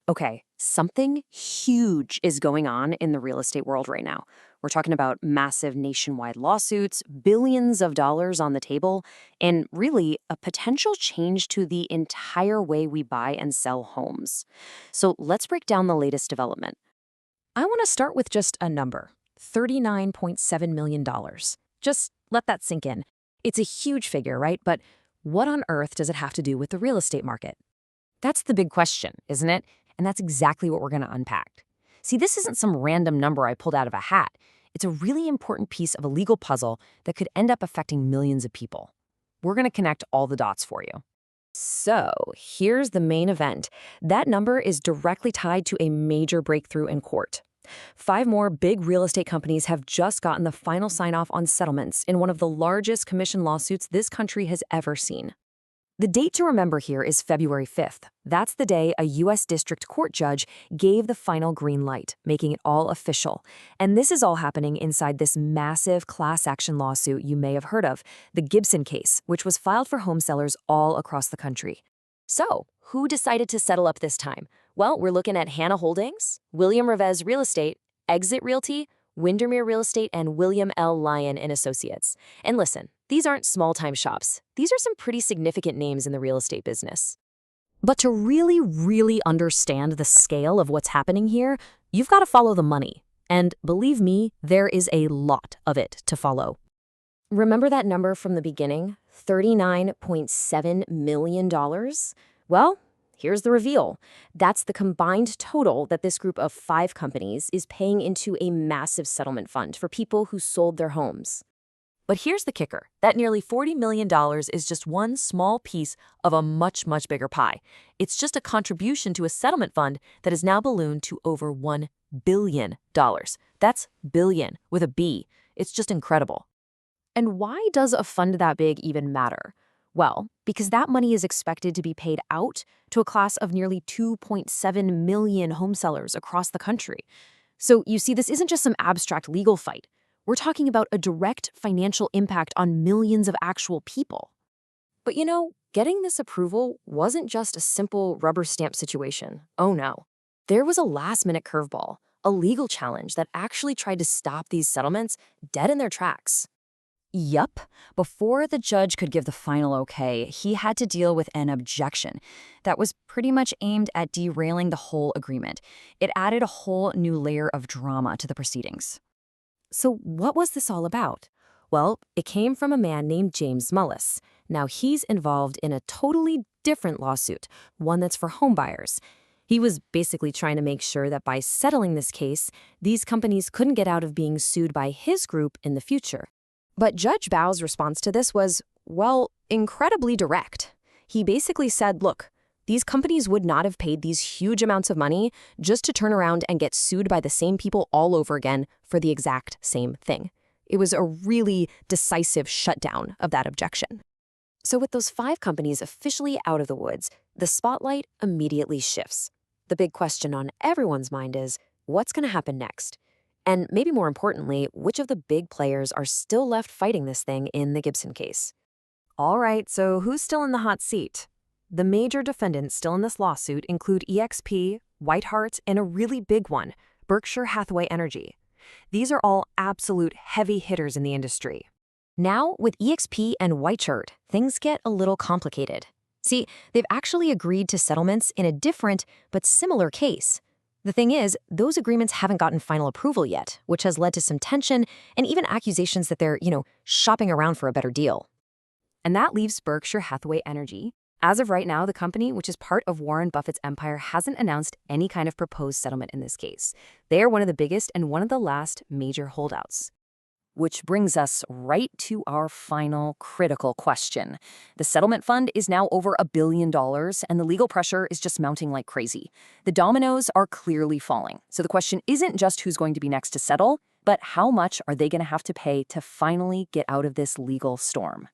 Okay, something huge is going on in the real estate world right now. We're talking about massive nationwide lawsuits, billions of dollars on the table, and really a potential change to the entire way we buy and sell homes. So let's break down the latest development. I want to start with just a number, $39.7 million. Just let that sink in. It's a huge figure, right? But what on earth does it have to do with the real estate market? That's the big question, isn't it? And that's exactly what we're going to unpack. See, this isn't some random number I pulled out of a hat. It's a really important piece of a legal puzzle that could end up affecting millions of people. We're going to connect all the dots for you. So, here's the main event. That number is directly tied to a major breakthrough in court. Five more big real estate companies have just gotten the final sign-off on settlements in one of the largest commission lawsuits this country has ever seen. The date to remember here is February 5th. That's the day a U.S. District Court judge gave the final green light, making it all official. And this is all happening inside this massive class action lawsuit you may have heard of, the Gibson case, which was filed for home sellers all across the country. So, who decided to settle up this time? Well, we're looking at Hannah Holdings, William Revesz Real Estate, Exit Realty, Windermere Real Estate, and William L. Lyon and Associates. And listen, these aren't small-time shops. These are some pretty significant names in the real estate business. But to really understand the scale of what's happening here, you've got to follow the money. And believe me, there is a lot of it to follow. Remember that number from the beginning? $39.7 million? Well, here's the reveal. That's the combined total that this group of five companies is paying into a massive settlement fund for people who sold their homes. But here's the kicker. That nearly $40 million is just one small piece of a much bigger pie. It's just a contribution to a settlement fund that is now ballooned to over $1 billion. That's billion with a B. It's just incredible. And why does a fund that big even matter? Well, because that money is expected to be paid out to a class of nearly 2.7 million home sellers across the country. So you see, this isn't just some abstract legal fight. We're talking about a direct financial impact on millions of actual people. But you know, getting this approval wasn't just a simple rubber stamp situation. Oh no. There was a last-minute curveball, a legal challenge that actually tried to stop these settlements dead in their tracks. Yup. Before the judge could give the final okay, he had to deal with an objection that was pretty much aimed at derailing the whole agreement. It added a whole new layer of drama to the proceedings. So what was this all about? Well, it came from a man named James Mullis. Now he's involved in a totally different lawsuit, one that's for homebuyers. He was basically trying to make sure that by settling this case, these companies couldn't get out of being sued by his group in the future. But Judge Bao's response to this was, well, incredibly direct. He basically said, look, these companies would not have paid these huge amounts of money just to turn around and get sued by the same people all over again for the exact same thing. It was a really decisive shutdown of that objection. So with those five companies officially out of the woods, the spotlight immediately shifts. The big question on everyone's mind is, what's going to happen next? And maybe more importantly, which of the big players are still left fighting this thing in the Gibson case? All right, so who's still in the hot seat? The major defendants still in this lawsuit include EXP, Whitehart, and a really big one, Berkshire Hathaway Energy. These are all absolute heavy hitters in the industry. Now, with EXP and Whitehart, things get a little complicated. See, they've actually agreed to settlements in a different but similar case. The thing is, those agreements haven't gotten final approval yet, which has led to some tension and even accusations that they're, shopping around for a better deal. And that leaves Berkshire Hathaway Energy. As of right now, the company, which is part of Warren Buffett's empire, hasn't announced any kind of proposed settlement in this case. They are one of the biggest and one of the last major holdouts. Which brings us right to our final critical question. The settlement fund is now over $1 billion, and the legal pressure is just mounting like crazy. The dominoes are clearly falling. So the question isn't just who's going to be next to settle, but how much are they going to have to pay to finally get out of this legal storm?